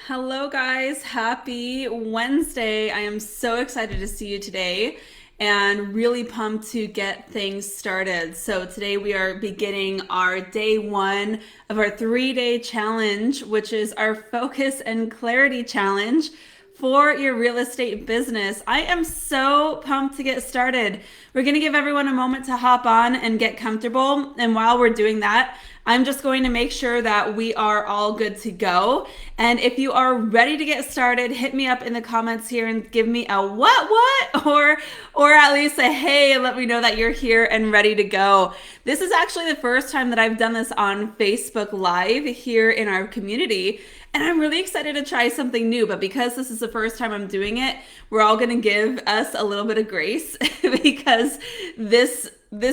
Hello, guys. Happy Wednesday. I am so excited to see you today and really pumped to get things started. So, today we are beginning our day one of our 3-day challenge, which is our focus and clarity challenge for your real estate business. I am so pumped to get started. We're going to give everyone a moment to hop on and get comfortable. And while we're doing that, I'm just going to make sure that we are all good to go. And if you are ready to get started, hit me up in the comments here and give me a what, or at least a hey, let me know that you're here and ready to go. This is actually the first time that I've done this on Facebook Live here in our community. And I'm really excited to try something new, but because this is the first time I'm doing it, we're all going to give us a little bit of grace because this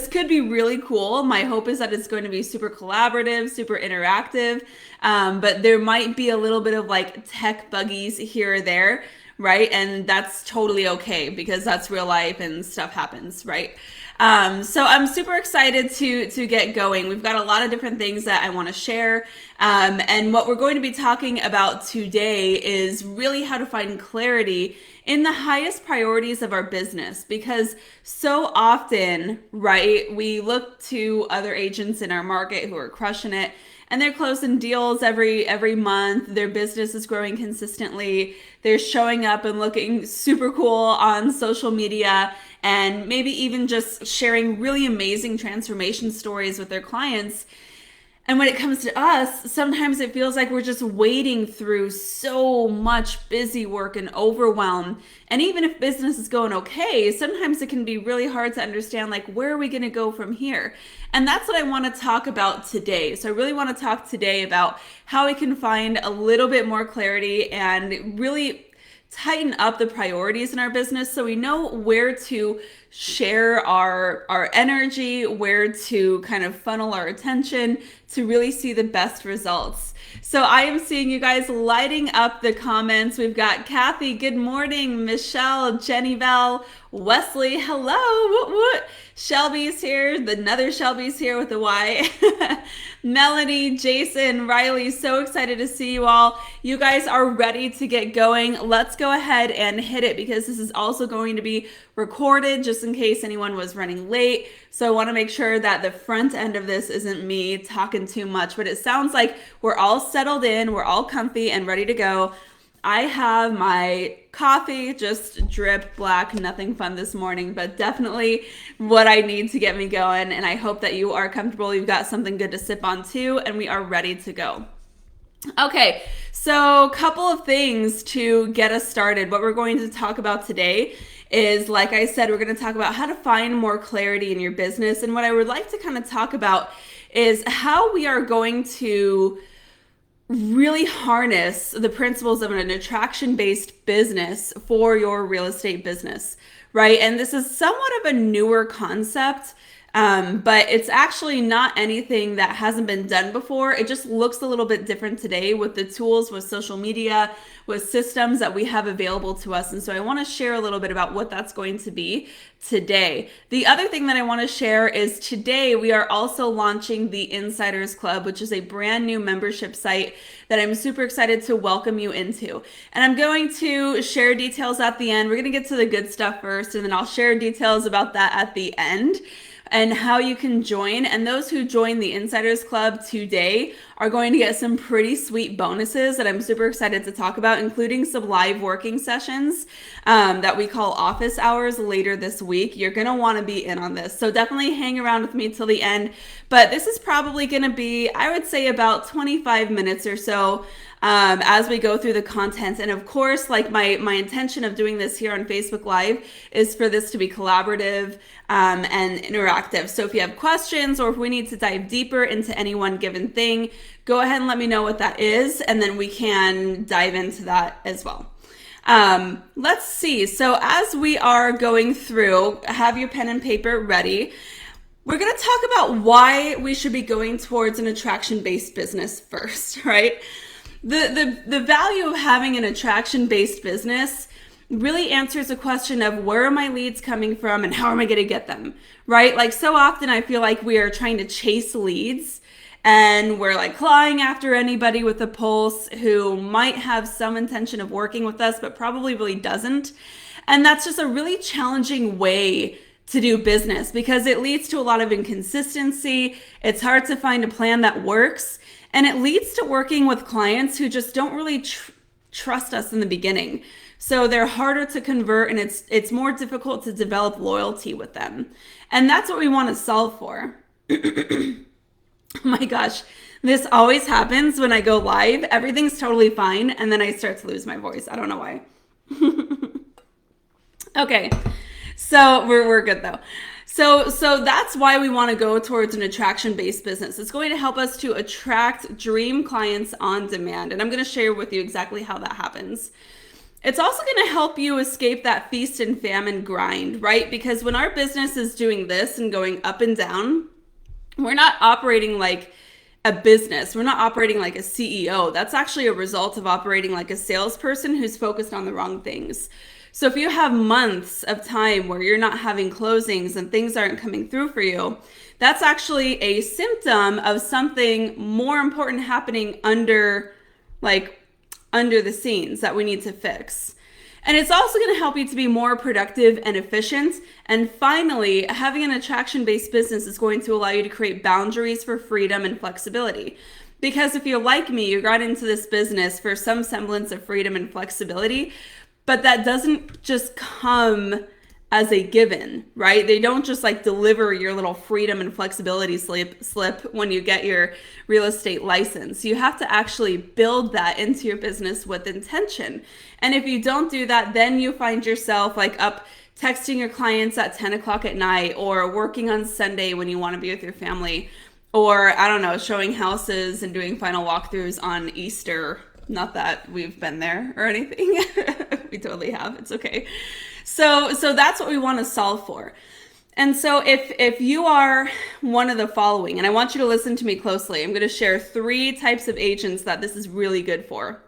could be really cool. My hope is that it's going to be super collaborative, super interactive, but there might be a little bit of like tech buggies here or there, right? And that's totally okay because that's real life and stuff happens, right? So I'm super excited to get going. We've got a lot of different things that I want to share. And what we're going to be talking about today is really how to find clarity in the highest priorities of our business, because so often, right, we look to other agents in our market who are crushing it and they're closing deals every month. Their business is growing consistently. They're showing up and looking super cool on social media and maybe even just sharing really amazing transformation stories with their clients. And when it comes to us, sometimes it feels like we're just wading through so much busy work and overwhelm. And even if business is going okay, sometimes it can be really hard to understand, like, where are we going to go from here? And that's what I want to talk about today. So I really want to talk today about how we can find a little bit more clarity and really tighten up the priorities in our business so we know where to share our energy, where to kind of funnel our attention to really see the best results. So I am seeing you guys lighting up the comments. We've got Kathy, good morning, Michelle, Jenny Bell, Wesley, hello, what? Shelby's here, another Shelby's here with a Y. Melanie, Jason, Riley, so excited to see you all. You guys are ready to get going. Let's go ahead and hit it because this is also going to be recorded just in case anyone was running late. So I want to make sure that the front end of this isn't me talking too much, but it sounds like we're all settled in, we're all comfy and ready to go. I have my coffee, just drip black, nothing fun this morning, but definitely what I need to get me going. And I hope that you are comfortable. You've got something good to sip on too, and we are ready to go. Okay, so a couple of things to get us started. What we're going to talk about today is, like I said, we're going to talk about how to find more clarity in your business. And what I would like to kind of talk about is how we are going to really harness the principles of an attraction-based business for your real estate business, right? And this is somewhat of a newer concept, but it's actually not anything that hasn't been done before. It just looks a little bit different today with the tools, with social media, with systems that we have available to us. And so I want to share a little bit about what that's going to be today. The other thing that I want to share is today we are also launching the Insiders Club, which is a brand new membership site that I'm super excited to welcome you into. And I'm going to share details at the end. We're going to get to the good stuff first, and then I'll share details about that at the end and how you can join. And those who join the Insiders Club today are going to get some pretty sweet bonuses that I'm super excited to talk about, including some live working sessions that we call office hours later this week. You're going to want to be in on this. So definitely hang around with me till the end. But this is probably going to be, I would say, about 25 minutes or so as we go through the content. And of course, like my intention of doing this here on Facebook Live is for this to be collaborative and interactive. So if you have questions or if we need to dive deeper into any one given thing, go ahead and let me know what that is, and then we can dive into that as well. Let's see. So as we are going through, have your pen and paper ready. We're going to talk about why we should be going towards an attraction-based business first, right? The value of having an attraction-based business really answers the question of where are my leads coming from and how am I going to get them, right? Like so often I feel like we are trying to chase leads and we're like clawing after anybody with a pulse who might have some intention of working with us, but probably really doesn't. And that's just a really challenging way to do business because it leads to a lot of inconsistency. It's hard to find a plan that works. And it leads to working with clients who just don't really trust us in the beginning. So they're harder to convert, and it's more difficult to develop loyalty with them. And that's what we want to solve for. Oh my gosh, this always happens when I go live. Everything's totally fine, and then I start to lose my voice. I don't know why. Okay, so we're good though. So that's why we want to go towards an attraction-based business. It's going to help us to attract dream clients on demand. And I'm going to share with you exactly how that happens. It's also going to help you escape that feast and famine grind, right? Because when our business is doing this and going up and down, we're not operating like a business. We're not operating like a CEO. That's actually a result of operating like a salesperson who's focused on the wrong things. So if you have months of time where you're not having closings and things aren't coming through for you, that's actually a symptom of something more important happening under the scenes that we need to fix. And it's also going to help you to be more productive and efficient. And finally, having an attraction-based business is going to allow you to create boundaries for freedom and flexibility. Because if you're like me, you got into this business for some semblance of freedom and flexibility, but that doesn't just come as a given, right? They don't just like deliver your little freedom and flexibility slip when you get your real estate license. You have to actually build that into your business with intention. And if you don't do that, then you find yourself like up texting your clients at 10 o'clock at night, or working on Sunday when you want to be with your family, or I don't know, showing houses and doing final walkthroughs on Easter. Not that we've been there or anything. We totally have. It's okay. So that's what we want to solve for. And so if you are one of the following, and I want you to listen to me closely, I'm going to share 3 types of agents that this is really good for.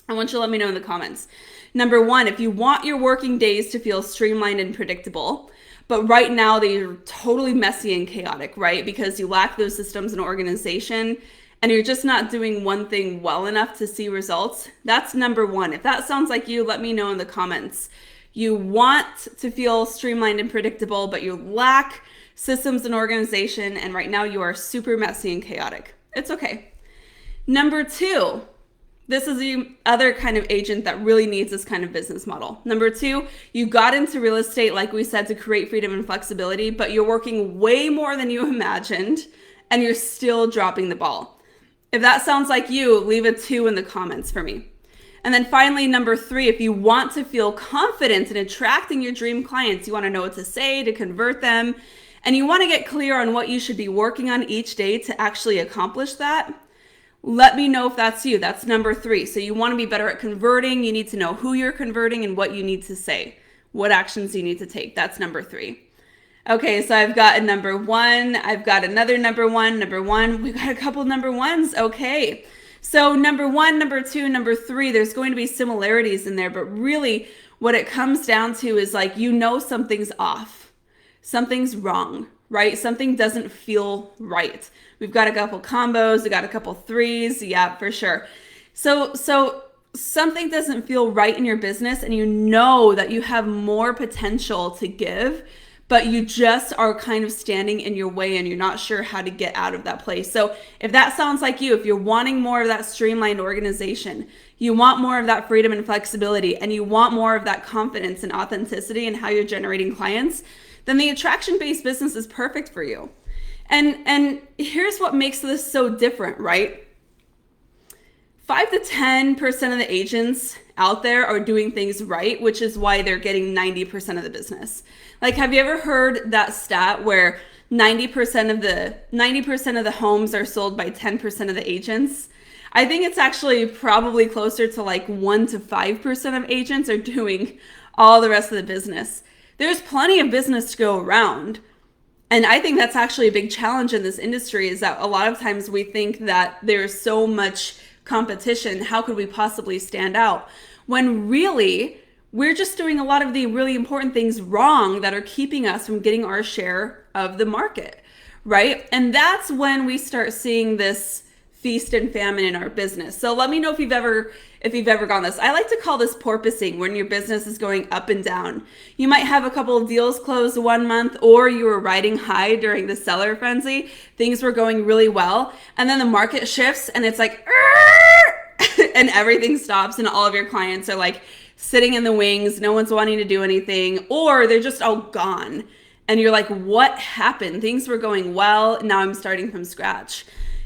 I want you to let me know in the comments. Number 1, if you want your working days to feel streamlined and predictable, but right now they're totally messy and chaotic, right? Because you lack those systems and organization, and you're just not doing one thing well enough to see results. That's number 1. If that sounds like you, let me know in the comments. You want to feel streamlined and predictable, but you lack systems and organization, and right now you are super messy and chaotic. It's okay. Number 2, this is the other kind of agent that really needs this kind of business model. Number 2, you got into real estate, like we said, to create freedom and flexibility, but you're working way more than you imagined, and you're still dropping the ball. If that sounds like you, leave a 2 in the comments for me. And then finally, number 3, if you want to feel confident in attracting your dream clients, you want to know what to say to convert them, and you want to get clear on what you should be working on each day to actually accomplish that, let me know if that's you. That's number 3. So you want to be better at converting. You need to know who you're converting and what you need to say, what actions you need to take. That's number 3. Okay, so I've got a number 1. I've got another number 1. Number 1. We've got a couple number 1s. Okay. So number 1, number 2, number 3, there's going to be similarities in there, but really what it comes down to is like, something's off. Something's wrong, right? Something doesn't feel right. We've got a couple combos. We got a couple 3s. Yeah, for sure. So something doesn't feel right in your business, and you know that you have more potential to give, but you just are kind of standing in your way and you're not sure how to get out of that place. So if that sounds like you, if you're wanting more of that streamlined organization, you want more of that freedom and flexibility, and you want more of that confidence and authenticity in how you're generating clients, then the attraction-based business is perfect for you. And here's what makes this so different, right? 5 to 10% of the agents out there are doing things right, which is why they're getting 90% of the business. Like, have you ever heard that stat where 90% of the homes are sold by 10% of the agents? I think it's actually probably closer to like 1 to 5% of agents are doing all the rest of the business. There's plenty of business to go around. And I think that's actually a big challenge in this industry, is that a lot of times we think that there's so much competition. How could we possibly stand out? When really, we're just doing a lot of the really important things wrong that are keeping us from getting our share of the market, right? And that's when we start seeing this feast and famine in our business. So let me know if you've ever gone this. I like to call this porpoising, when your business is going up and down. You might have a couple of deals closed one month, or you were riding high during the seller frenzy. Things were going really well, and then the market shifts and it's like and everything stops, and all of your clients are like sitting in the wings, no one's wanting to do anything, or they're just all gone. And you're like, what happened? Things were going well, now I'm starting from scratch.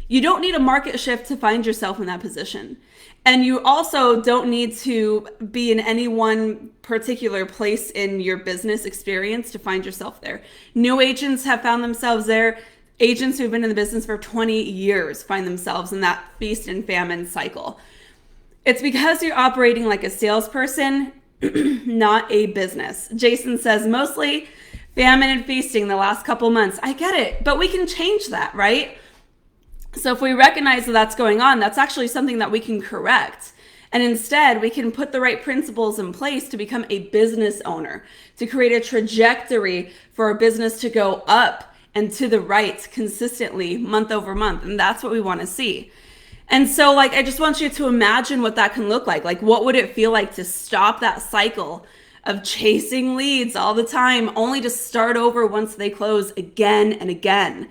You don't need a market shift to find yourself in that position. And you also don't need to be in any one particular place in your business experience to find yourself there. New agents have found themselves there. Agents who've been in the business for 20 years find themselves in that feast and famine cycle. It's because you're operating like a salesperson, not a business. Jason says, mostly famine and feasting the last couple months. I get it, but we can change that, right? So if we recognize that that's going on, that's actually something that we can correct. And instead, we can put the right principles in place to become a business owner, to create a trajectory for our business to go up and to the right consistently month over month. And that's what we want to see. And so I just want you to imagine what that can look like. Like, what would it feel like to stop that cycle of chasing leads all the time, only to start over once they close again and again?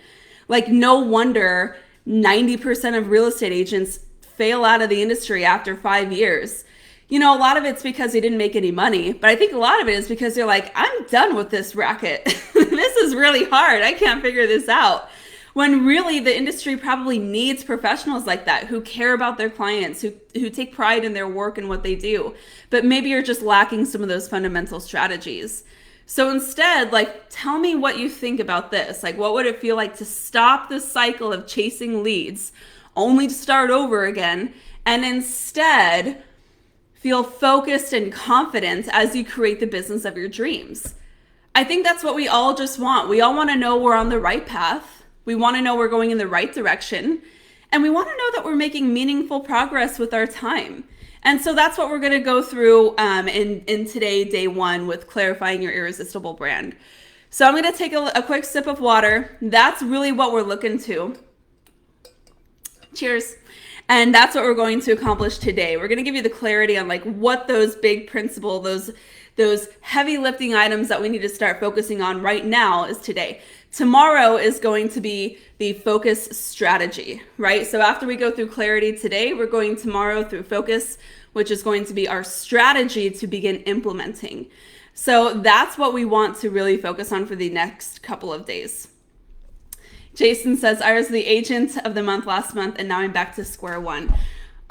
Like, no wonder 90% of real estate agents fail out of the industry after 5 years. A lot of it's because they didn't make any money, but I think a lot of it is because they're like, I'm done with this racket. This is really hard. I can't figure this out. When really the industry probably needs professionals like that, who care about their clients, who take pride in their work and what they do. But maybe you're just lacking some of those fundamental strategies. So instead, tell me what you think about this. What would it feel like to stop the cycle of chasing leads, only to start over again, and instead feel focused and confident as you create the business of your dreams? I think that's what we all just want. We all want to know we're on the right path. We want to know we're going in the right direction. And we want to know that we're making meaningful progress with our time. And so that's what we're going to go through in today, day one, with clarifying your irresistible brand. So I'm going to take a quick sip of water. That's really what we're looking to. Cheers. And that's what we're going to accomplish today. We're going to give you the clarity on what those big principles, those heavy lifting items that we need to start focusing on right now is today. Tomorrow is going to be the focus strategy, right? So after we go through clarity today, we're going tomorrow through focus, which is going to be our strategy to begin implementing. So that's what we want to really focus on for the next couple of days. Jason says, I was the agent of the month last month, and now I'm back to square one.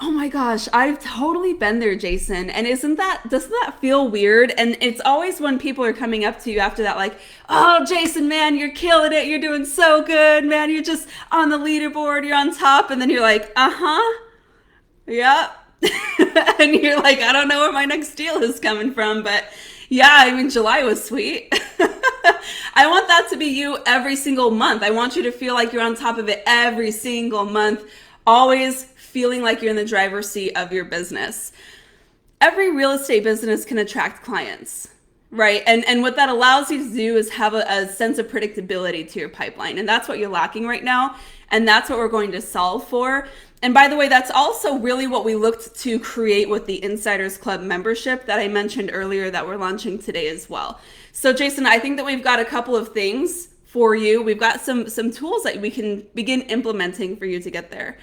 Oh my gosh, I've totally been there, Jason. And doesn't that feel weird? And it's always when people are coming up to you after that, oh, Jason, man, you're killing it. You're doing so good, man. You're just on the leaderboard. You're on top. And then you're like, yeah. And you're like, I don't know where my next deal is coming from, but yeah, July was sweet. I want that to be you every single month. I want you to feel like you're on top of it every single month, always feeling like you're in the driver's seat of your business. Every real estate business can attract clients, right? And what that allows you to do is have a sense of predictability to your pipeline. And that's what you're lacking right now. And that's what we're going to solve for. And by the way, that's also really what we looked to create with the Insiders Club membership that I mentioned earlier that we're launching today as well. So Jason, I think that we've got a couple of things for you. We've got some tools that we can begin implementing for you to get there.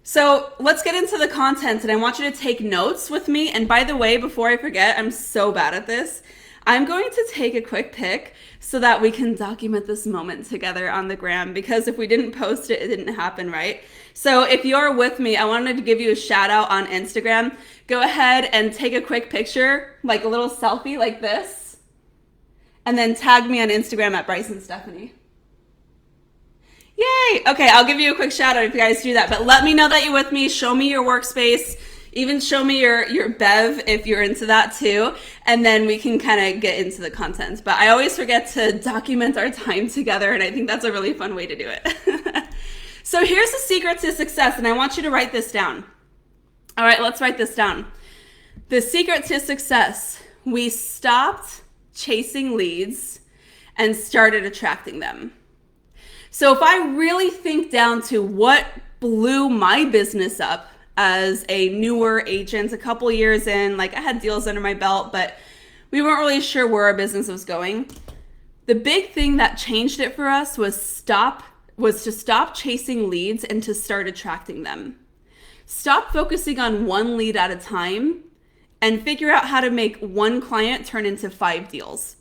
So let's get into the content, and I want you to take notes with me. And by the way, before I forget, I'm so bad at this. I'm going to take a quick pic so that we can document this moment together on the gram, because if we didn't post it, it didn't happen, right? So if you're with me, I wanted to give you a shout out on Instagram. Go ahead and take a quick picture, like a little selfie like this, and then tag me on Instagram at Bryce and Stefanie. Yay! Okay, I'll give you a quick shout out if you guys do that, but let me know that you're with me. Show me your workspace. Even show me your bev if you're into that too, and then we can kind of get into the content. But I always forget to document our time together, and I think that's a really fun way to do it. So here's the secret to success, and I want you to write this down. All right, let's write this down. The secret to success: we stopped chasing leads and started attracting them. So if I really think down to what blew my business up as a newer agent, a couple years in, like I had deals under my belt, but we weren't really sure where our business was going. The big thing that changed it for us was to stop chasing leads and to start attracting them. Stop focusing on one lead at a time and figure out how to make one client turn into 5 deals.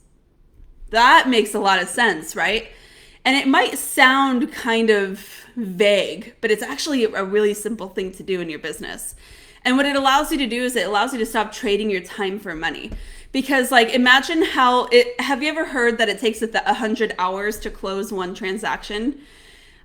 That makes a lot of sense, right? And it might sound kind of vague, but it's actually a really simple thing to do in your business. And what it allows you to do is it allows you to stop trading your time for money. Because like, imagine have you ever heard that it takes 100 hours to close one transaction?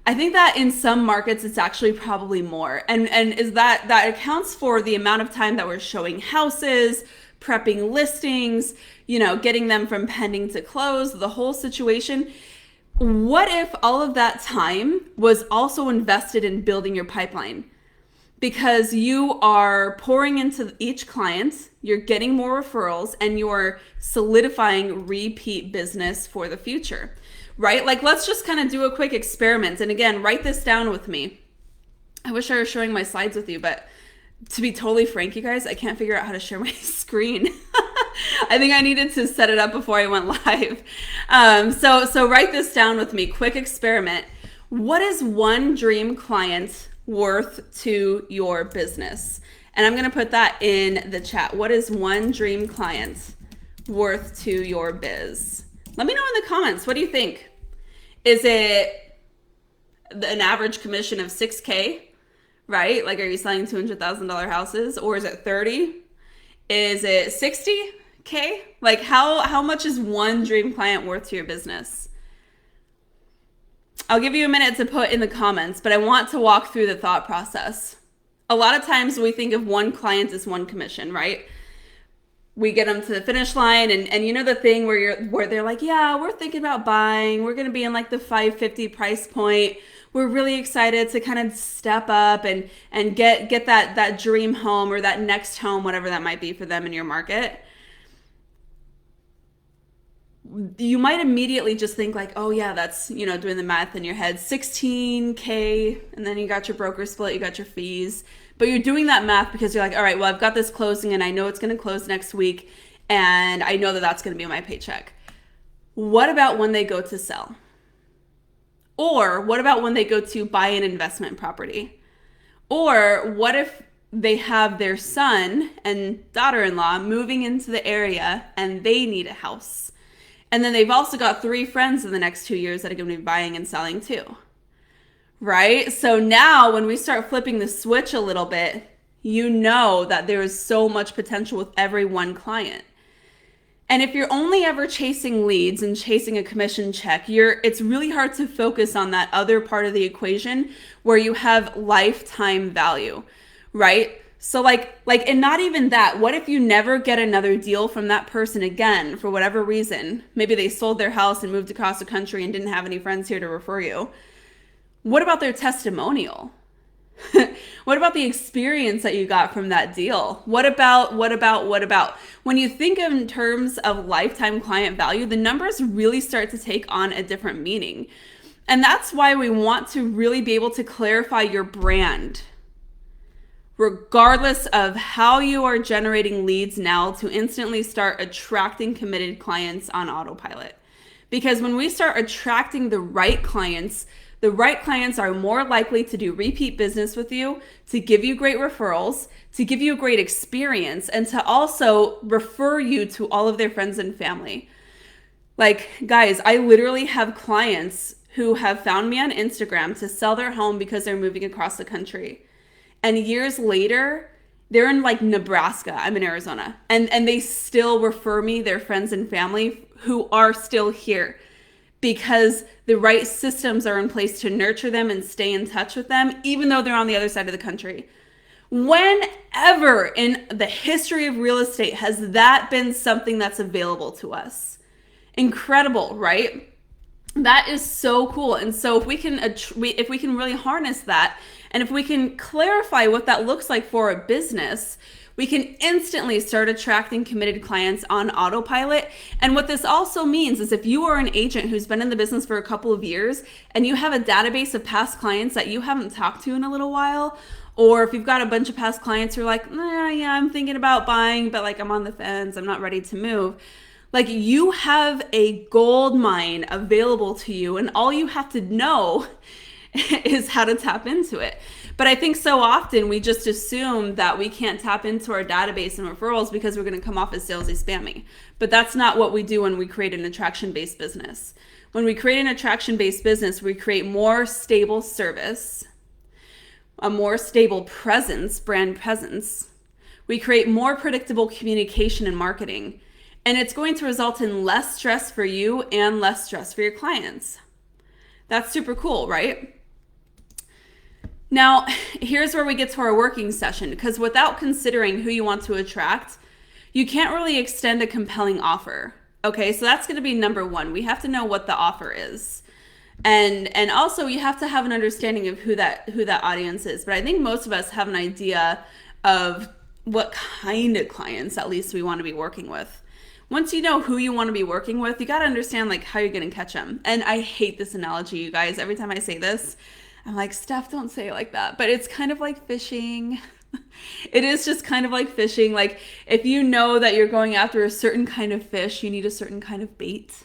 I think that in some markets, it's actually probably more. And is that accounts for the amount of time that we're showing houses, prepping listings, getting them from pending to close, the whole situation. What if all of that time was also invested in building your pipeline? Because you are pouring into each client, you're getting more referrals, and you're solidifying repeat business for the future, right? Like, let's just kind of do a quick experiment. And again, write this down with me. I wish I was showing my slides with you, but to be totally frank, you guys, I can't figure out how to share my screen. I think I needed to set it up before I went live. So write this down with me. Quick experiment. What is one dream client worth to your business? And I'm going to put that in the chat. What is one dream client worth to your biz? Let me know in the comments. What do you think? Is it an average commission of 6K? Right? Like, are you selling $200,000 houses, or is it 30? Is it 60K? Like, how much is one dream client worth to your business? I'll give you a minute to put in the comments, but I want to walk through the thought process. A lot of times we think of one client as one commission, right? We get them to the finish line, and you know the thing where they're like, yeah, we're thinking about buying. We're going to be in like the $550 price point. We're really excited to kind of step up and get that dream home or that next home, whatever that might be for them in your market. You might immediately just think like, oh yeah, that's, doing the math in your head, 16K, and then you got your broker split, you got your fees. But you're doing that math because you're like, all right, well, I've got this closing and I know it's going to close next week, and I know that that's going to be my paycheck. What about when they go to sell? Or what about when they go to buy an investment property? Or what if they have their son and daughter-in-law moving into the area and they need a house? And then they've also got 3 friends in the next 2 years that are going to be buying and selling too. Right? So now when we start flipping the switch a little bit, you know that there is so much potential with every one client. And if you're only ever chasing leads and chasing a commission check, it's really hard to focus on that other part of the equation where you have lifetime value, right? So and not even that, what if you never get another deal from that person again for whatever reason? Maybe they sold their house and moved across the country and didn't have any friends here to refer you. What about their testimonial? What about the experience that you got from that deal? What about? When you think in terms of lifetime client value, the numbers really start to take on a different meaning. And that's why we want to really be able to clarify your brand, regardless of how you are generating leads now, to instantly start attracting committed clients on autopilot. Because when we start attracting the right clients are more likely to do repeat business with you, to give you great referrals, to give you a great experience, and to also refer you to all of their friends and family. Like, guys, I literally have clients who have found me on Instagram to sell their home because they're moving across the country. And years later, they're in like Nebraska, I'm in Arizona, and they still refer me their friends and family who are still here, because the right systems are in place to nurture them and stay in touch with them, even though they're on the other side of the country. Whenever in the history of real estate has that been something that's available to us? Incredible, right? That is so cool. And so if we can really harness that, and if we can clarify what that looks like for a business, We can instantly start attracting committed clients on autopilot. And what this also means is if you are an agent who's been in the business for a couple of years and you have a database of past clients that you haven't talked to in a little while, or if you've got a bunch of past clients who are like, yeah, I'm thinking about buying, but like I'm on the fence, I'm not ready to move. Like you have a gold mine available to you, and all you have to know is how to tap into it. But I think so often we just assume that we can't tap into our database and referrals because we're going to come off as salesy spammy. But that's not what we do when we create an attraction-based business. When we create an attraction-based business, we create more stable service, a more stable presence, brand presence. We create more predictable communication and marketing. And it's going to result in less stress for you and less stress for your clients. That's super cool, right? Now, here's where we get to our working session, because without considering who you want to attract, you can't really extend a compelling offer. Okay, so that's going to be number one. We have to know what the offer is. And also you have to have an understanding of who that audience is. But I think most of us have an idea of what kind of clients at least we want to be working with. Once you know who you want to be working with, you got to understand like how you're going to catch them. And I hate this analogy, you guys. Every time I say this, I'm like, Steph, don't say it like that. But it's kind of like fishing. It is just kind of like fishing. Like if you know that you're going after a certain kind of fish, you need a certain kind of bait.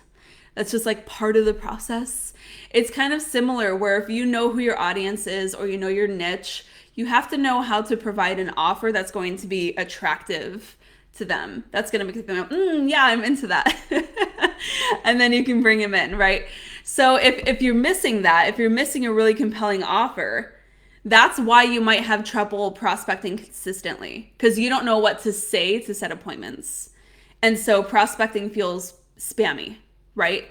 That's just like part of the process. It's kind of similar where if you know who your audience is or you know your niche, you have to know how to provide an offer that's going to be attractive to them. That's going to make them go, yeah, I'm into that. And then you can bring them in, right? So if you're missing that, if you're missing a really compelling offer, that's why you might have trouble prospecting consistently, because you don't know what to say to set appointments. And so prospecting feels spammy, right?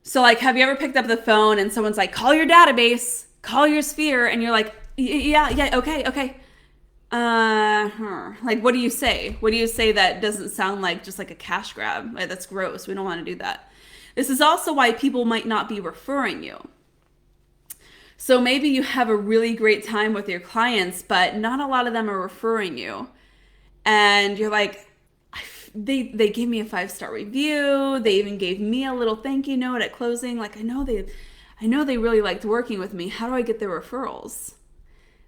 So like, have you ever picked up the phone and someone's like, call your database, call your sphere, and you're like, yeah, okay. Like, what do you say? What do you say that doesn't sound like just like a cash grab? Like, that's gross. We don't want to do that. This is also why people might not be referring you. So maybe you have a really great time with your clients, but not a lot of them are referring you. And you're like, they gave me a 5-star review. They even gave me a little thank you note at closing. Like, I know they really liked working with me. How do I get their referrals?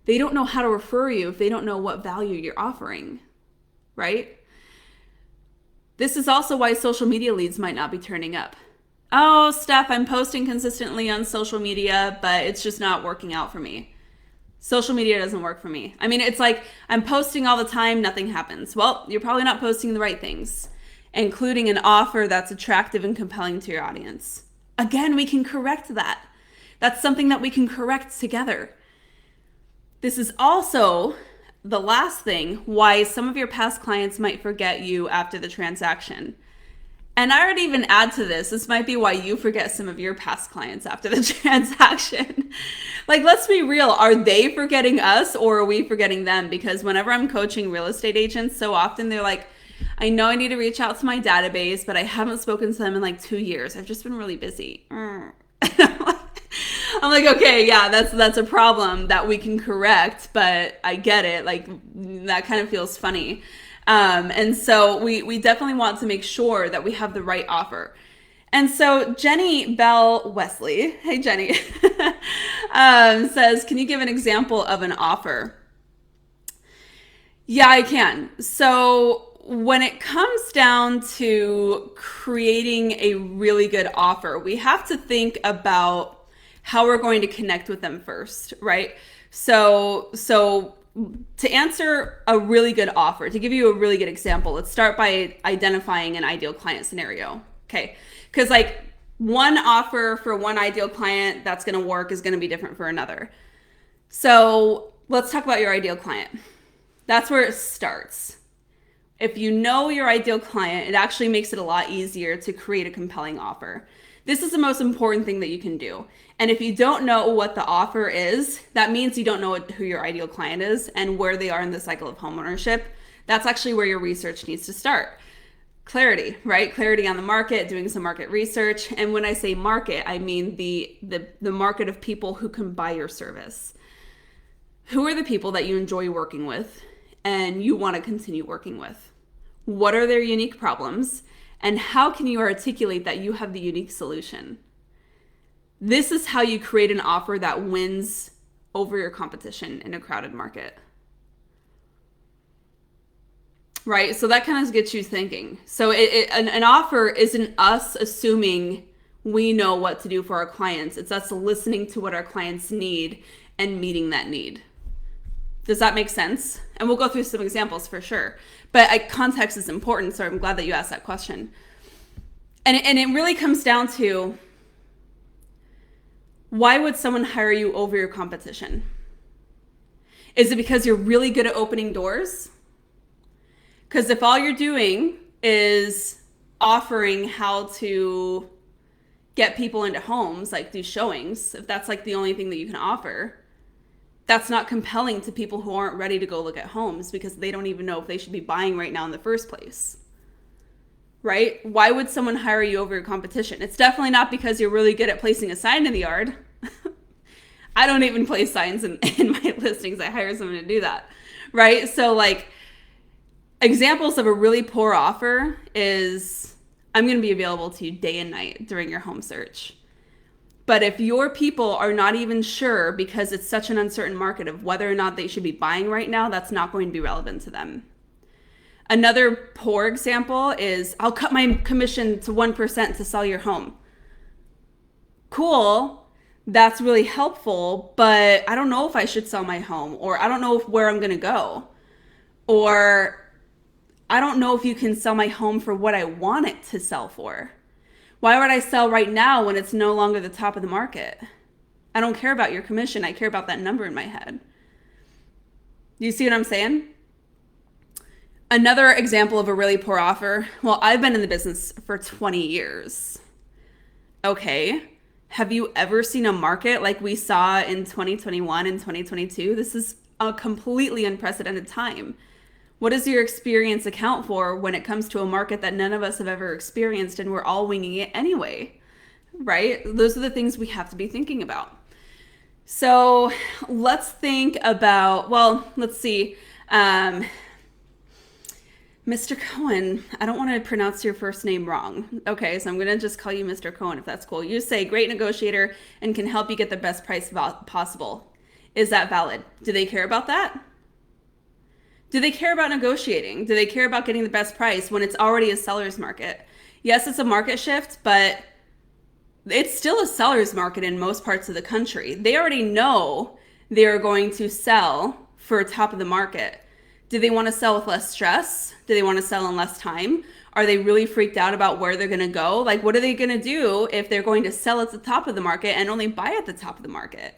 They don't know how to refer you if they don't know what value you're offering, right? This is also why social media leads might not be turning up. Oh, Steph, I'm posting consistently on social media, but it's just not working out for me. Social media doesn't work for me. I mean, it's like I'm posting all the time, nothing happens. Well, you're probably not posting the right things, including an offer that's attractive and compelling to your audience. Again, we can correct that. That's something that we can correct together. This is also the last thing why some of your past clients might forget you after the transaction. And I would even add to this, this might be why you forget some of your past clients after the transaction. Like, let's be real. Are they forgetting us or are we forgetting them? Because whenever I'm coaching real estate agents, so often they're like, I know I need to reach out to my database, but I haven't spoken to them in like 2 years. I've just been really busy. I'm like, okay, yeah, that's a problem that we can correct, but I get it. Like, that kind of feels funny. And so we definitely want to make sure that we have the right offer. And so Jenny Bell Wesley, hey Jenny, says, can you give an example of an offer? Yeah, I can. So when it comes down to creating a really good offer, we have to think about how we're going to connect with them first, right? So to answer a really good offer, to give you a really good example, let's start by identifying an ideal client scenario, okay? Because like one offer for one ideal client that's going to work is going to be different for another. So let's talk about your ideal client. That's where it starts. If you know your ideal client, it actually makes it a lot easier to create a compelling offer. This is the most important thing that you can do. And if you don't know what the offer is, that means you don't know who your ideal client is and where they are in the cycle of homeownership. That's actually where your research needs to start. Clarity, right? Clarity on the market, doing some market research. And when I say market, I mean the market of people who can buy your service. Who are the people that you enjoy working with? and you want to continue working with? What are their unique problems? And how can you articulate that you have the unique solution? This is how you create an offer that wins over your competition in a crowded market. Right? So that kind of gets you thinking. So an offer isn't us assuming we know what to do for our clients. It's us listening to what our clients need and meeting that need. Does that make sense? And we'll go through some examples for sure. But context is important, so I'm glad that you asked that question. And it really comes down to, why would someone hire you over your competition? Is it because you're really good at opening doors? Because if all you're doing is offering how to get people into homes, like do showings, if that's like the only thing that you can offer, that's not compelling to people who aren't ready to go look at homes because they don't even know if they should be buying right now in the first place. Right? Why would someone hire you over your competition? It's definitely not because you're really good at placing a sign in the yard. I don't even place signs in my listings. I hire someone to do that. Right? So like, examples of a really poor offer is, I'm going to be available to you day and night during your home search. But if your people are not even sure, because it's such an uncertain market, of whether or not they should be buying right now, that's not going to be relevant to them. Another poor example is, I'll cut my commission to 1% to sell your home. Cool. That's really helpful, but I don't know if I should sell my home, or I don't know where I'm going to go, or I don't know if you can sell my home for what I want it to sell for. Why would I sell right now when it's no longer the top of the market? I don't care about your commission. I care about that number in my head. Do you see what I'm saying? Another example of a really poor offer. Well, I've been in the business for 20 years. Okay. Have you ever seen a market like we saw in 2021 and 2022? This is a completely unprecedented time. What does your experience account for when it comes to a market that none of us have ever experienced and we're all winging it anyway, right? Those are the things we have to be thinking about. So let's think about, well, let's see. Mr. Cohen, I don't want to pronounce your first name wrong. Okay, so I'm going to just call you Mr. Cohen if that's cool. You say great negotiator and can help you get the best price possible. Is that valid? Do they care about that? Do they care about negotiating? Do they care about getting the best price when it's already a seller's market? Yes, it's a market shift, but it's still a seller's market in most parts of the country. They already know they're going to sell for top of the market. Do they want to sell with less stress? Do they want to sell in less time? Are they really freaked out about where they're going to go? Like, what are they going to do if they're going to sell at the top of the market and only buy at the top of the market?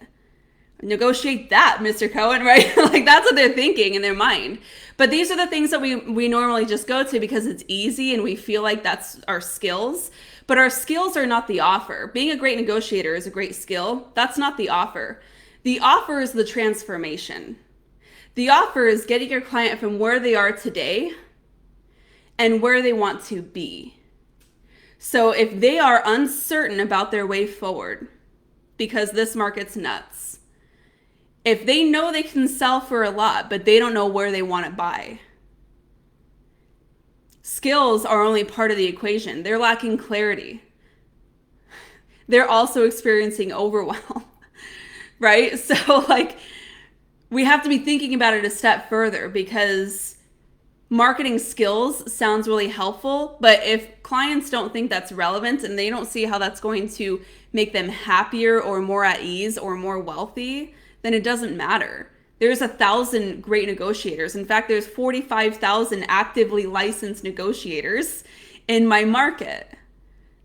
Negotiate that, Mr. Cohen, right? Like, that's what they're thinking in their mind. But these are the things that we normally just go to because it's easy and we feel like that's our skills. But our skills are not the offer. Being a great negotiator is a great skill. That's not the offer. The offer is the transformation. The offer is getting your client from where they are today and where they want to be. So if they are uncertain about their way forward because this market's nuts, if they know they can sell for a lot, but they don't know where they want to buy, skills are only part of the equation. They're lacking clarity. They're also experiencing overwhelm, right? So like, we have to be thinking about it a step further because marketing skills sounds really helpful, but if clients don't think that's relevant and they don't see how that's going to make them happier or more at ease or more wealthy, then it doesn't matter. There's 1,000 great negotiators. In fact, there's 45,000 actively licensed negotiators in my market.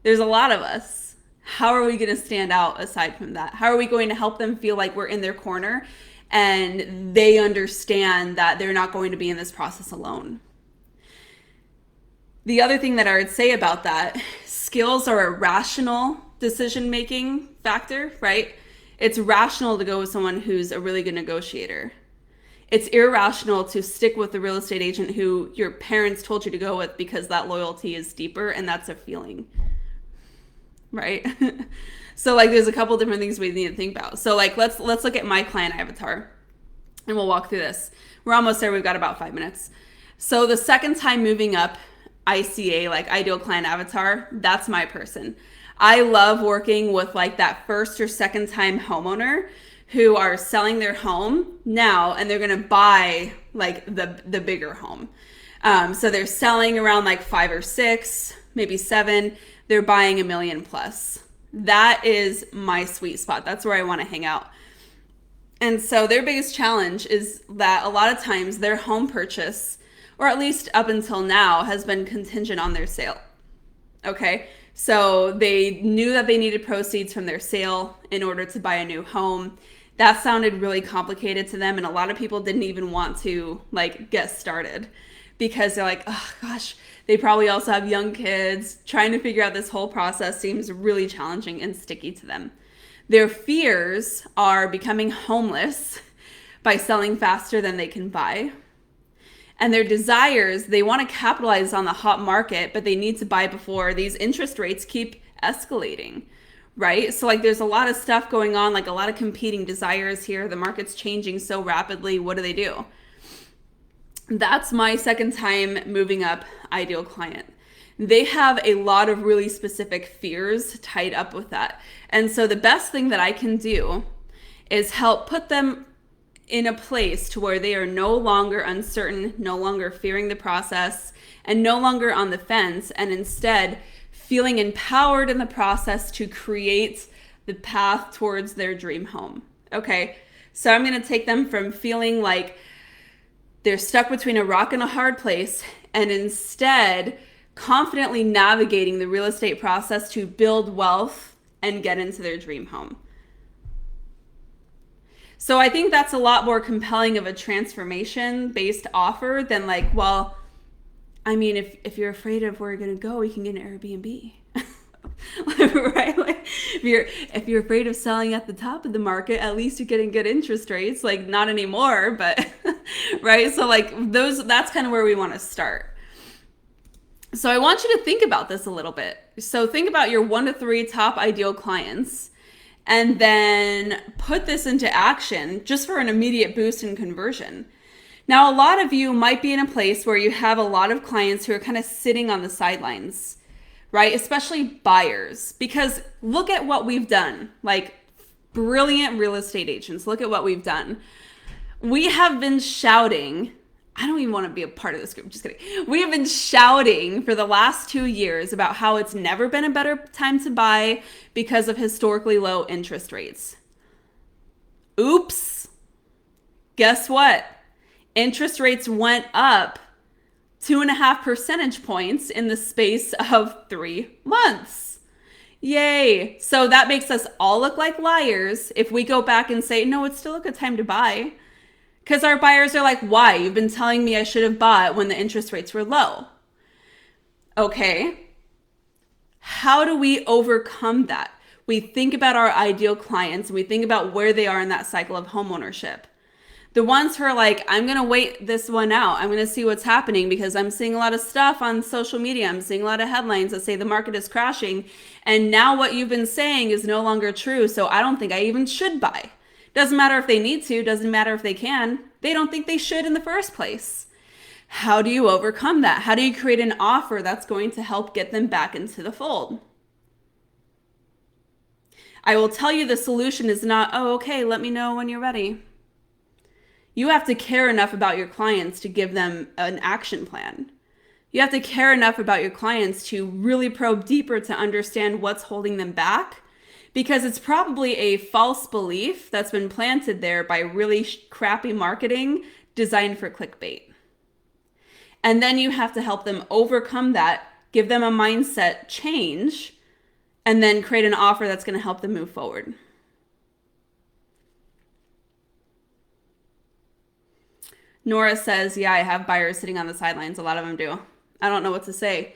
There's a lot of us. How are we going to stand out aside from that? How are we going to help them feel like we're in their corner and they understand that they're not going to be in this process alone? The other thing that I would say about that, skills are a rational decision-making factor, right? It's rational to go with someone who's a really good negotiator. It's irrational to stick with the real estate agent who your parents told you to go with because that loyalty is deeper and that's a feeling, right? So like there's a couple different things we need to think about. So like let's look at my client avatar. and we'll walk through this. We're almost there. We've got about 5 minutes. So the second time moving up, ICA, like ideal client avatar, that's my person. I love working with like that first or second time homeowner who are selling their home now and they're going to buy like the bigger home. So they're selling around like 5 or 6, maybe 7. They're buying $1 million plus. That is my sweet spot. That's where I want to hang out. And so their biggest challenge is that a lot of times their home purchase, or at least up until now, has been contingent on their sale. Okay, so they knew that they needed proceeds from their sale in order to buy a new home. That sounded really complicated to them, and a lot of people didn't even want to like get started because they're like, oh gosh, they probably also have young kids. Trying to figure out this whole process seems really challenging and sticky to them. Their fears are becoming homeless by selling faster than they can buy. And their desires, they want to capitalize on the hot market, but they need to buy before these interest rates keep escalating, right? So like there's a lot of stuff going on, like a lot of competing desires here. The market's changing so rapidly. What do? That's my second time moving up ideal client. They have a lot of really specific fears tied up with that. And so the best thing that I can do is help put them in a place to where they are no longer uncertain, no longer fearing the process, and no longer on the fence, and instead feeling empowered in the process to create the path towards their dream home. Okay, so I'm going to take them from feeling like they're stuck between a rock and a hard place, and instead confidently navigating the real estate process to build wealth and get into their dream home. So I think that's a lot more compelling of a transformation-based offer than like, well, I mean, if you're afraid of where you're going to go, we can get an Airbnb. Right? Like, if you're afraid of selling at the top of the market, at least you're getting good interest rates. Like, not anymore, but right? So like that's kind of where we want to start. So I want you to think about this a little bit. So think about your 1 to 3 top ideal clients and then put this into action just for an immediate boost in conversion. Now, a lot of you might be in a place where you have a lot of clients who are kind of sitting on the sidelines, right? Especially buyers, because look at what we've done. Like brilliant real estate agents, look at what we've done. We have been shouting, I don't even want to be a part of this group, just kidding. We have been shouting for the last 2 years about how it's never been a better time to buy because of historically low interest rates. Oops. Guess what? Interest rates went up 2.5 percentage points in the space of 3 months. Yay. So that makes us all look like liars if we go back and say, no, it's still a good time to buy. Because our buyers are like, why? You've been telling me I should have bought when the interest rates were low. Okay. How do we overcome that? We think about our ideal clients. We think about where they are in that cycle of homeownership. The ones who are like, I'm going to wait this one out. I'm going to see what's happening because I'm seeing a lot of stuff on social media. I'm seeing a lot of headlines that say the market is crashing. And now what you've been saying is no longer true. So I don't think I even should buy. Doesn't matter if they need to. Doesn't matter if they can. They don't think they should in the first place. How do you overcome that? How do you create an offer that's going to help get them back into the fold? I will tell you the solution is not, oh, okay, let me know when you're ready. You have to care enough about your clients to give them an action plan. You have to care enough about your clients to really probe deeper to understand what's holding them back, because it's probably a false belief that's been planted there by really crappy marketing designed for clickbait. And then you have to help them overcome that, give them a mindset change, and then create an offer that's going to help them move forward. Nora says, yeah, I have buyers sitting on the sidelines. A lot of them do. I don't know what to say.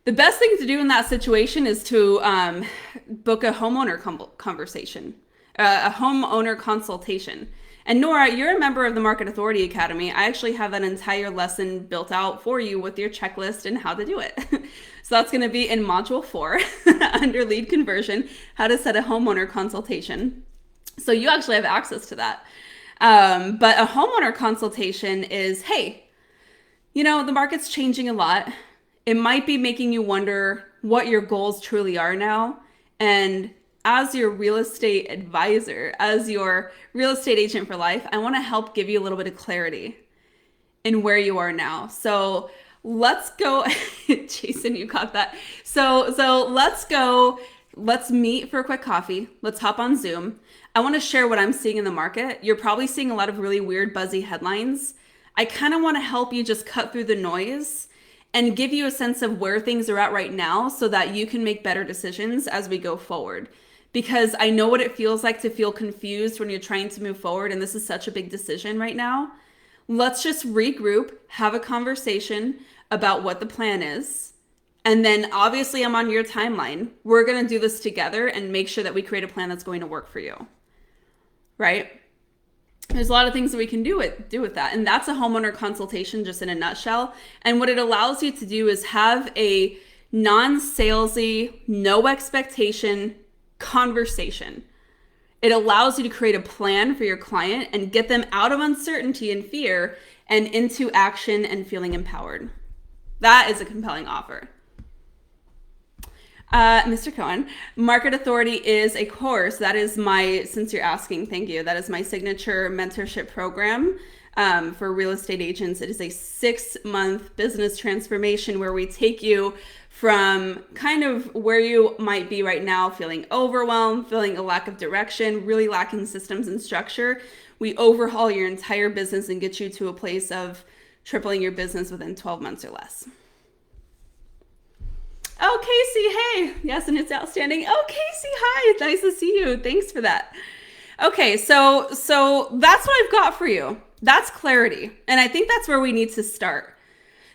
The best thing to do in that situation is to book a homeowner conversation, a homeowner consultation. And Nora, you're a member of the Market Authority Academy. I actually have an entire lesson built out for you with your checklist and how to do it. So that's going to be in Module 4 under Lead Conversion, how to set a homeowner consultation. So you actually have access to that. But a homeowner consultation is, hey, the market's changing a lot. It might be making you wonder what your goals truly are now. And as your real estate advisor, as your real estate agent for life, I want to help give you a little bit of clarity in where you are now. So let's go. Jason, you caught that. So let's go. Let's meet for a quick coffee. Let's hop on Zoom. I want to share what I'm seeing in the market. You're probably seeing a lot of really weird, buzzy headlines. I kind of want to help you just cut through the noise and give you a sense of where things are at right now so that you can make better decisions as we go forward. Because I know what it feels like to feel confused when you're trying to move forward, and this is such a big decision right now. Let's just regroup, have a conversation about what the plan is. And then obviously I'm on your timeline. We're going to do this together and make sure that we create a plan that's going to work for you. Right? There's a lot of things that we can do with that. And that's a homeowner consultation just in a nutshell. And what it allows you to do is have a non-salesy, no expectation conversation. It allows you to create a plan for your client and get them out of uncertainty and fear and into action and feeling empowered. That is a compelling offer. Mr. Cohen, Market Authority is a course. That is since you're asking, thank you. That is my signature mentorship program for real estate agents. It is a 6-month business transformation where we take you from kind of where you might be right now, feeling overwhelmed, feeling a lack of direction, really lacking systems and structure. We overhaul your entire business and get you to a place of tripling your business within 12 months or less. Oh, Casey, hey. Yes, and it's outstanding. Oh, Casey, hi. Nice to see you. Thanks for that. Okay, so that's what I've got for you. That's clarity. And I think that's where we need to start.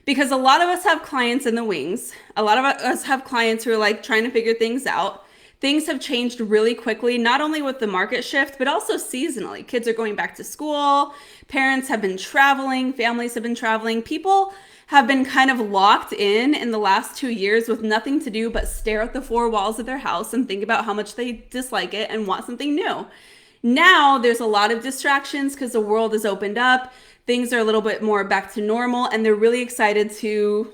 Because a lot of us have clients in the wings. A lot of us have clients who are like trying to figure things out. Things have changed really quickly, not only with the market shift, but also seasonally. Kids are going back to school. Parents have been traveling. Families have been traveling. People have been kind of locked in the last 2 years with nothing to do but stare at the 4 walls of their house and think about how much they dislike it and want something new. Now there's a lot of distractions because the world has opened up. Things are a little bit more back to normal and they're really excited to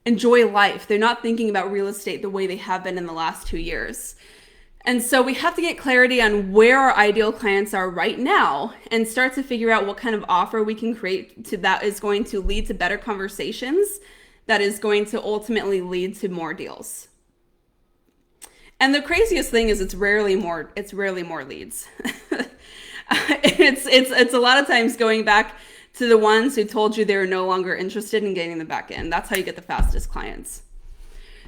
enjoy life. They're not thinking about real estate the way they have been in the last 2 years. And so we have to get clarity on where our ideal clients are right now and start to figure out what kind of offer we can create that is going to lead to better conversations, that is going to ultimately lead to more deals. And the craziest thing is it's rarely more leads. It's a lot of times going back to the ones who told you they were no longer interested in getting the back end. That's how you get the fastest clients.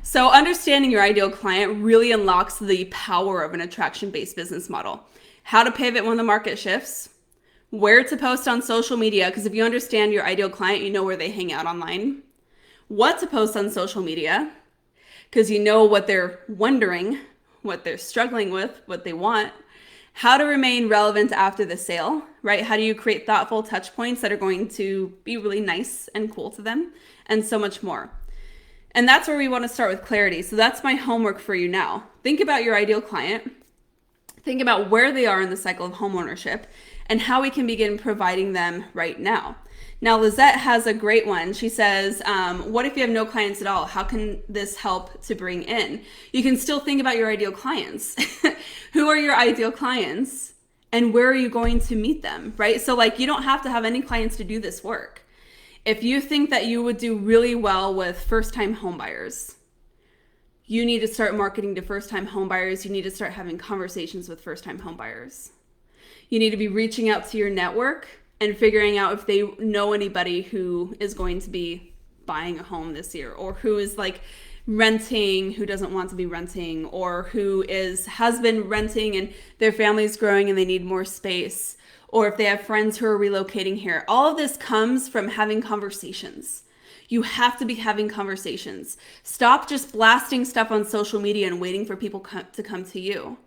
So understanding your ideal client really unlocks the power of an attraction-based business model. How to pivot when the market shifts, where to post on social media, because if you understand your ideal client, you know where they hang out online. What to post on social media, because you know what they're wondering, what they're struggling with, what they want. How to remain relevant after the sale, right? How do you create thoughtful touch points that are going to be really nice and cool to them, and so much more. And that's where we want to start with clarity. So that's my homework for you now. Think about your ideal client. Think about where they are in the cycle of homeownership and how we can begin providing them right now. Now, Lizette has a great one. She says, what if you have no clients at all? How can this help to bring in? You can still think about your ideal clients. Who are your ideal clients and where are you going to meet them, right? So like you don't have to have any clients to do this work. If you think that you would do really well with first-time homebuyers, you need to start marketing to first-time homebuyers. You need to start having conversations with first-time homebuyers. You need to be reaching out to your network and figuring out if they know anybody who is going to be buying a home this year, or who is like renting, who doesn't want to be renting, or who has been renting and their family's growing and they need more space, or if they have friends who are relocating here. All of this comes from having conversations. You have to be having conversations. Stop just blasting stuff on social media and waiting for people to come to you,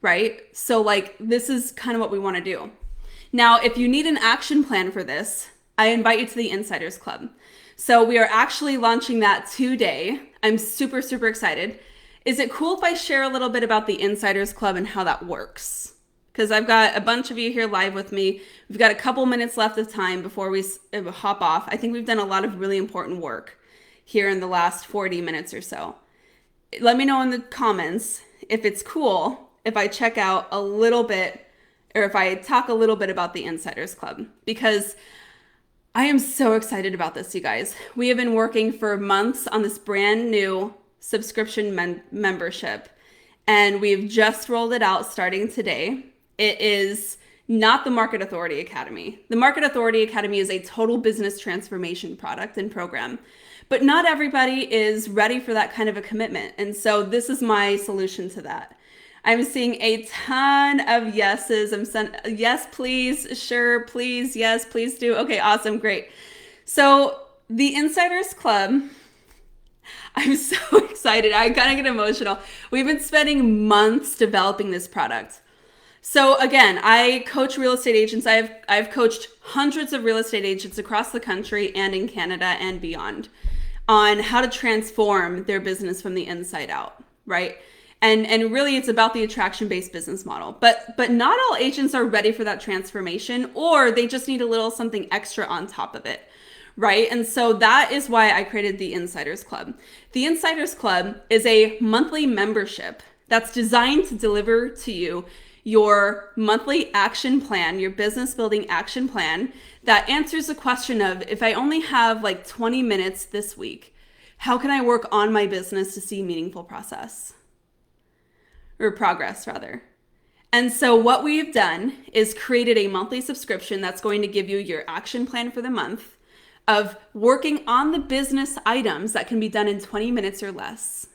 right? So like this is kind of what we want to do. Now, if you need an action plan for this, I invite you to the Insiders Club. So we are actually launching that today. I'm super, super excited. Is it cool if I share a little bit about the Insiders Club and how that works? because I've got a bunch of you here live with me. We've got a couple minutes left of time before we hop off. I think we've done a lot of really important work here in the last 40 minutes or so. Let me know in the comments if it's cool if I check out a little bit, or if I talk a little bit about the Insiders Club, because I am so excited about this, you guys. We have been working for months on this brand new subscription membership, and we've just rolled it out starting today. It is not the Market Authority Academy. The Market Authority Academy is a total business transformation product and program, but not everybody is ready for that kind of a commitment. And so this is my solution to that. I'm seeing a ton of yeses. Yes, please, sure, please, yes, please do. Okay, awesome, great. So the Insiders Club, I'm so excited. I kind of get emotional. We've been spending months developing this product. So again, I coach real estate agents. I've coached hundreds of real estate agents across the country and in Canada and beyond on how to transform their business from the inside out, right? And really it's about the attraction-based business model. But not all agents are ready for that transformation, or they just need a little something extra on top of it, right? And so that is why I created the Insiders Club. The Insiders Club is a monthly membership that's designed to deliver to you your monthly action plan, your business building action plan that answers the question of, if I only have like 20 minutes this week, how can I work on my business to see meaningful progress rather. And so what we've done is created a monthly subscription that's going to give you your action plan for the month of working on the business items that can be done in 20 minutes or less.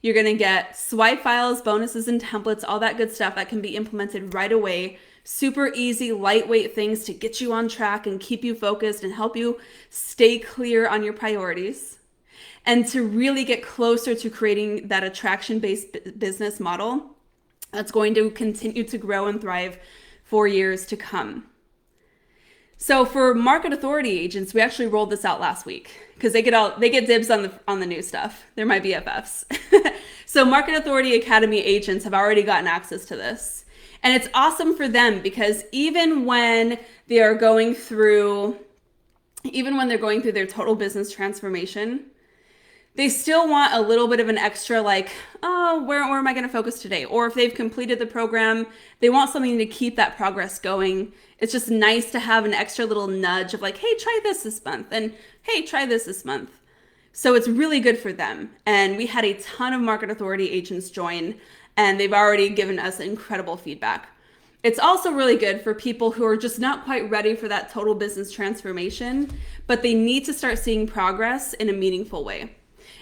You're going to get swipe files, bonuses, and templates, all that good stuff that can be implemented right away. Super easy, lightweight things to get you on track and keep you focused and help you stay clear on your priorities. And to really get closer to creating that attraction-based business model that's going to continue to grow and thrive for years to come. So for Market Authority agents, we actually rolled this out last week because they get dibs on the new stuff. They're my BFFs. So Market Authority Academy agents have already gotten access to this. And it's awesome for them because even when they're going through their total business transformation, they still want a little bit of an extra, like, oh, where am I going to focus today? Or if they've completed the program, they want something to keep that progress going. It's just nice to have an extra little nudge of like, hey, try this month. And hey, try this month. So it's really good for them. And we had a ton of Market Authority agents join, and they've already given us incredible feedback. It's also really good for people who are just not quite ready for that total business transformation, but they need to start seeing progress in a meaningful way.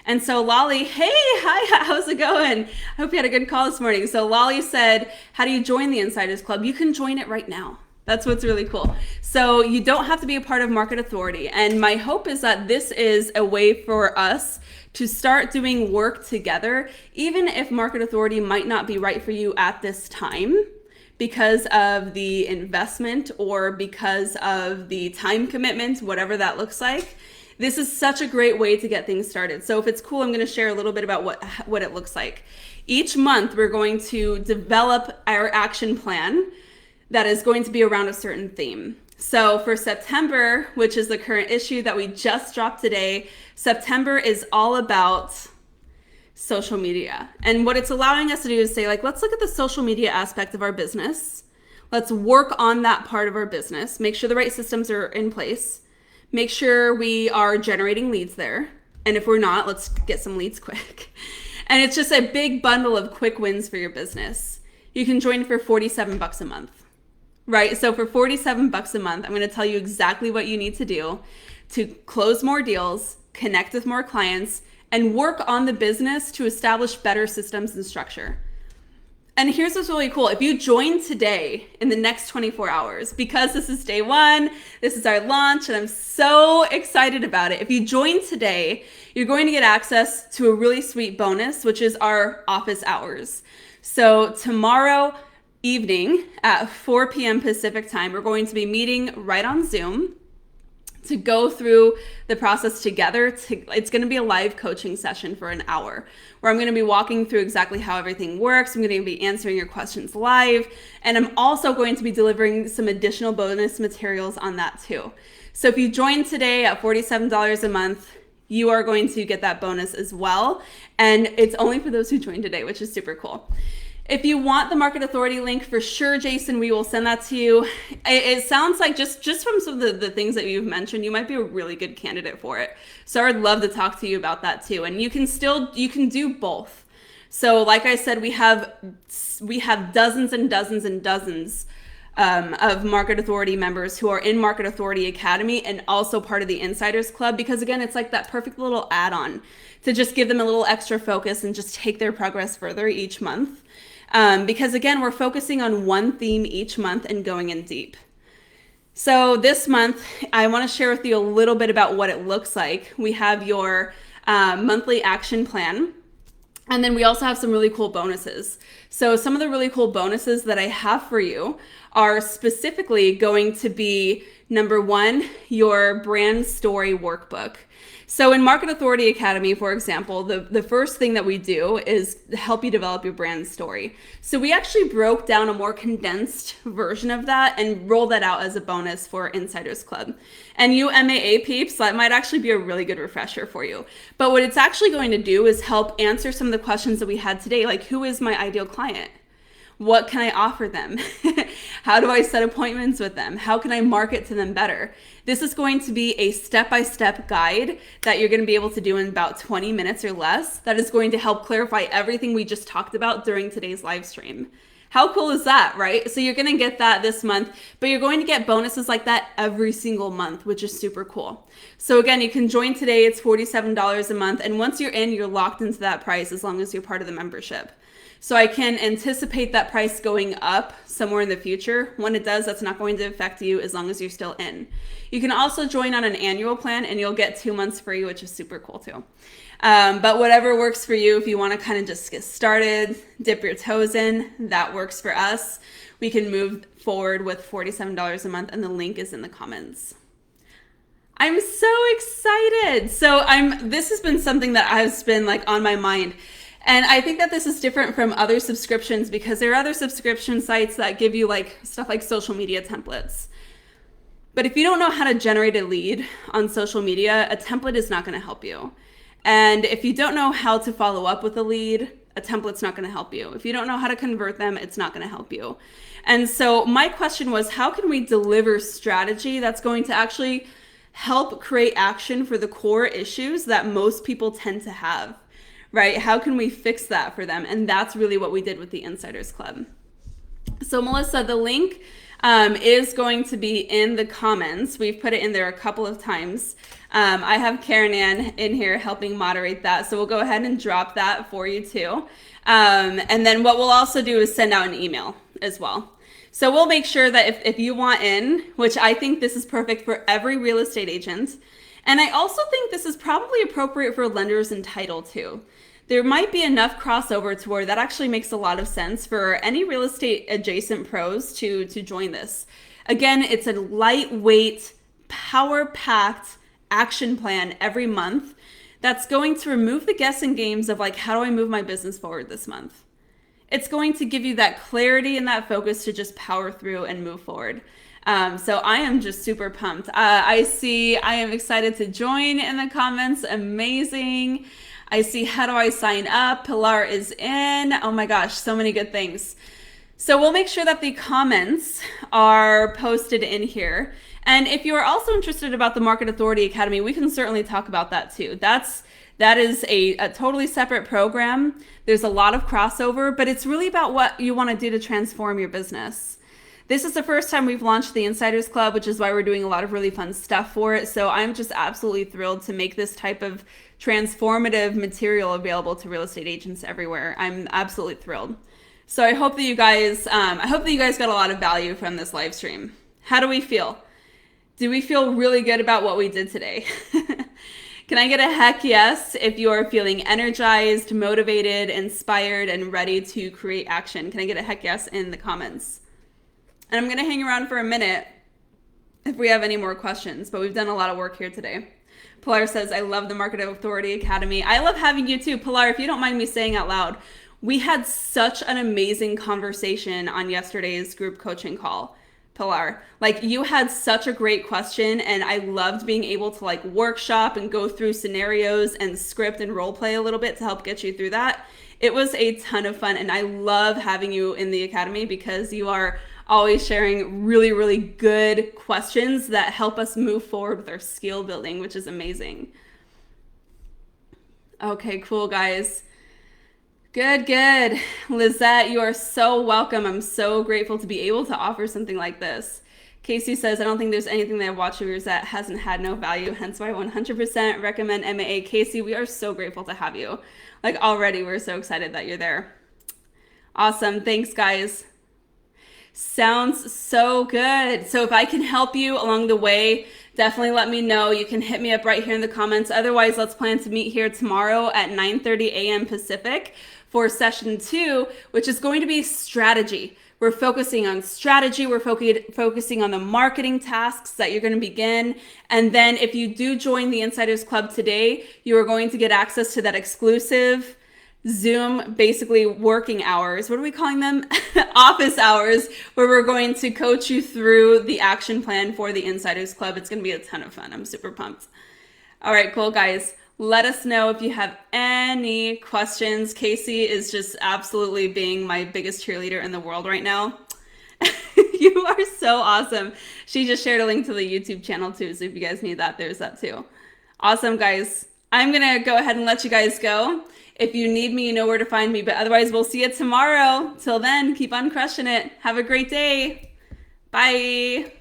And so Lolly, hey, hi, how's it going? I hope you had a good call this morning. So Lolly said, how do you join the Insiders Club? You can join it right now. That's what's really cool. So you don't have to be a part of Market Authority. And my hope is that this is a way for us to start doing work together, even if Market Authority might not be right for you at this time because of the investment or because of the time commitment, whatever that looks like. This is such a great way to get things started. So if it's cool, I'm going to share a little bit about what it looks like. Each month, we're going to develop our action plan that is going to be around a certain theme. So for September, which is the current issue that we just dropped today, September is all about social media. And what it's allowing us to do is say, like, let's look at the social media aspect of our business. Let's work on that part of our business, make sure the right systems are in place. Make sure we are generating leads there. And if we're not, let's get some leads quick. And it's just a big bundle of quick wins for your business. You can join for $47 a month, right? So for $47 a month, I'm going to tell you exactly what you need to do to close more deals, connect with more clients, and work on the business to establish better systems and structure. And here's what's really cool. If you join today in the next 24 hours, because this is day one, this is our launch, and I'm so excited about it. If you join today, you're going to get access to a really sweet bonus, which is our office hours. So tomorrow evening at 4 p.m. Pacific time, we're going to be meeting right on Zoom. to go through the process together. It's going to be a live coaching session for an hour where I'm going to be walking through exactly how everything works. I'm going to be answering your questions live, and I'm also going to be delivering some additional bonus materials on that too. So if you join today at $47 a month, you are going to get that bonus as well. And it's only for those who joined today, which is super cool. If you want the Market Authority link, for sure, Jason, we will send that to you. It sounds like just from some of the things that you've mentioned, you might be a really good candidate for it. So I'd love to talk to you about that too. And you can do both. So like I said, we have dozens and dozens and dozens of Market Authority members who are in Market Authority Academy and also part of the Insiders Club, because again, it's like that perfect little add-on to just give them a little extra focus and just take their progress further each month. Because again, we're focusing on one theme each month and going in deep. So this month, I want to share with you a little bit about what it looks like. We have your monthly action plan. And then we also have some really cool bonuses. So some of the really cool bonuses that I have for you are specifically going to be, number one, your brand story workbook. So in Market Authority Academy, for example, the first thing that we do is help you develop your brand story. So we actually broke down a more condensed version of that and rolled that out as a bonus for Insiders Club. And you MAA peeps, that might actually be a really good refresher for you. But what it's actually going to do is help answer some of the questions that we had today, like who is my ideal client? What can I offer them? How do I set appointments with them? How can I market to them better? This is going to be a step-by-step guide that you're going to be able to do in about 20 minutes or less. That is going to help clarify everything we just talked about during today's live stream. How cool is that, right? So you're going to get that this month, but you're going to get bonuses like that every single month, which is super cool. So again, you can join today. It's $47 a month. And once you're in, you're locked into that price as long as you're part of the membership. So I can anticipate that price going up somewhere in the future. When it does, that's not going to affect you as long as you're still in. You can also join on an annual plan and you'll get 2 months free, which is super cool too. But whatever works for you, if you want to kind of just get started, dip your toes in, that works for us. We can move forward with $47 a month, and the link is in the comments. I'm so excited. So this has been something that has been like on my mind. And I think that this is different from other subscriptions because there are other subscription sites that give you like stuff like social media templates. But if you don't know how to generate a lead on social media, a template is not going to help you. And if you don't know how to follow up with a lead, a template's not going to help you. If you don't know how to convert them, it's not going to help you. And so my question was, how can we deliver strategy that's going to actually help create action for the core issues that most people tend to have? Right? How can we fix that for them? And that's really what we did with the Insiders Club. So Melissa, the link is going to be in the comments. We've put it in there a couple of times. I have Karen Ann in here helping moderate that. So we'll go ahead and drop that for you too. And then what we'll also do is send out an email as well. So we'll make sure that if you want in, which I think this is perfect for every real estate agent. And I also think this is probably appropriate for lenders and title too. There might be enough crossover to where that actually makes a lot of sense for any real estate adjacent pros to join this. Again, it's a lightweight, power-packed action plan every month that's going to remove the guessing games of like, how do I move my business forward this month? It's going to give you that clarity and that focus to just power through and move forward. So I am just super pumped. I am excited to join in the comments. Amazing. I see, how do I sign up? Pilar is in. Oh my gosh, so many good things. So we'll make sure that the comments are posted in here. And if you are also interested about the Market Authority Academy, we can certainly talk about that too. That is a totally separate program. There's a lot of crossover, but it's really about what you want to do to transform your business. This is the first time we've launched the Insiders Club, which is why we're doing a lot of really fun stuff for it. So I'm just absolutely thrilled to make this type of transformative material available to real estate agents everywhere. I'm absolutely thrilled. So I hope that you guys, got a lot of value from this live stream. How do we feel? Do we feel really good about what we did today? Can I get a heck yes if you're feeling energized, motivated, inspired, and ready to create action? Can I get a heck yes in the comments? And I'm going to hang around for a minute if we have any more questions, but we've done a lot of work here today. Pilar says, I love the Market Authority Academy. I love having you too. Pilar, if you don't mind me saying out loud, we had such an amazing conversation on yesterday's group coaching call. Pilar, like you had such a great question, and I loved being able to like workshop and go through scenarios and script and role play a little bit to help get you through that. It was a ton of fun, and I love having you in the academy because you are always sharing really, really good questions that help us move forward with our skill building, which is amazing. Okay, cool, guys. Good, good. Lizette, you are so welcome. I'm so grateful to be able to offer something like this. Casey says, I don't think there's anything that I've watched of yours that hasn't had no value, hence why I 100% recommend MAA. Casey, we are so grateful to have you. Like already, we're so excited that you're there. Awesome. Thanks, guys. Sounds so good. So if I can help you along the way, definitely let me know. You can hit me up right here in the comments. Otherwise, let's plan to meet here tomorrow at 9:30 a.m. Pacific for session 2, which is going to be strategy. We're focusing on strategy. We're focusing on the marketing tasks that you're going to begin. And then if you do join the Insiders Club today, you are going to get access to that exclusive Zoom, basically working hours. What are we calling them? Office hours, where we're going to coach you through the action plan for the Insiders Club. It's going to be a ton of fun. I'm super pumped. All right, cool, guys. Let us know if you have any questions. Casey is just absolutely being my biggest cheerleader in the world right now. You are so awesome. She just shared a link to the YouTube channel too, so if you guys need that, there's that too. Awesome, guys. I'm going to go ahead and let you guys go. If you need me, you know where to find me, but otherwise we'll see you tomorrow. Till then, keep on crushing it. Have a great day. Bye.